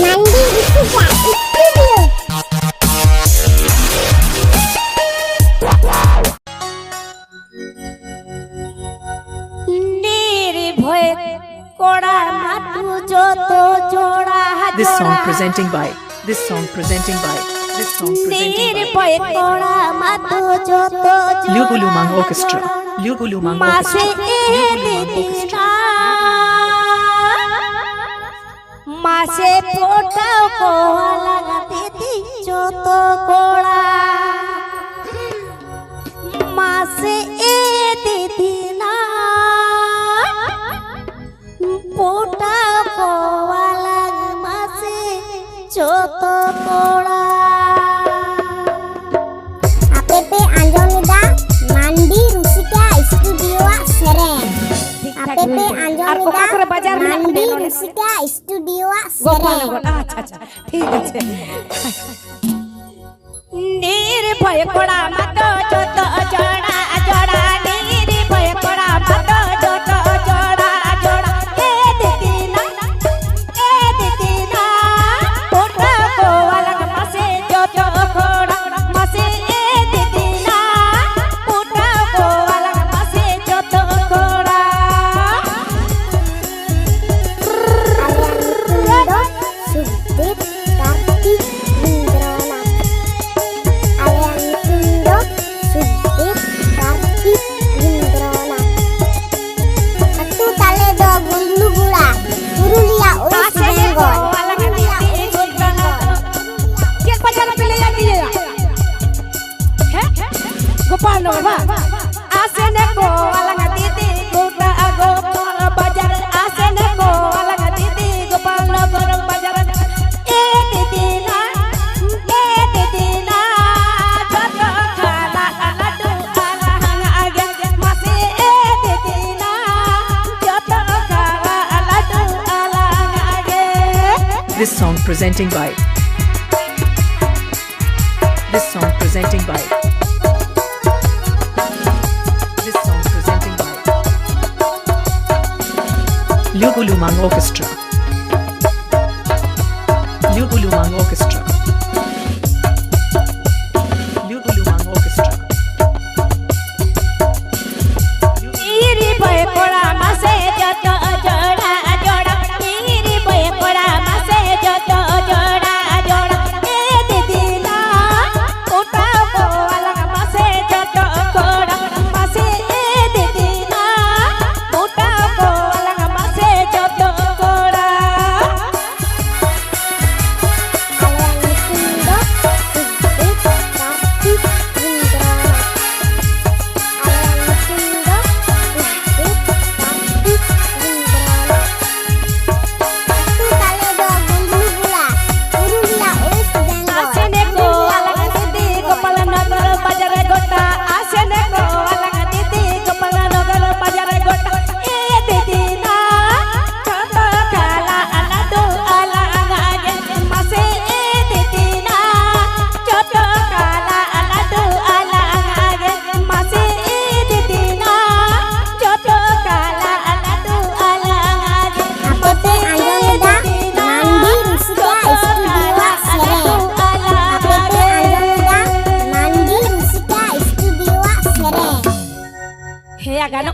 Mandi Rusika Studio. This song presenting by Lugulumang Orchestra. Lugulumang Orchestra. মাসে ফোটাও কোয়ালা দিদি যত কোড়া মাসে এ দিদি না ফোটাও কোয়ালা মাসে যত কোড়া APP Anjonida Mandi Rusika Studio Sereng. APP Anjonida Mandi Rusika Studio Sereng. আচ্ছা আচ্ছা ঠিক আছে নির্ভয় কোড়া মত যত জড়া জড়া নির্ভয় কোড়া মত যত জড়া জড়া এ দিদি না ফোটা কোয়ালা মাসে যত কোড়া মাসে এ দিদি না ফোটা কোয়ালা মাসে যত কোড়া Alian Tundo Suddit Kartik Windrana. Alian Tundo Suddit Kartik Windrana. Satu tale do gulu gula Purulia West Bengal. Cek pacaran pilihan dia ya? Gopal no ba? Asene ko alang titi kuda gopal bajar asene ko alang titi gopal no gorong bajaran titi na joto kala aladu alahang agen masih titi na joto kala aladu alahang agen. This song presenting by Lugulumang Orchestra.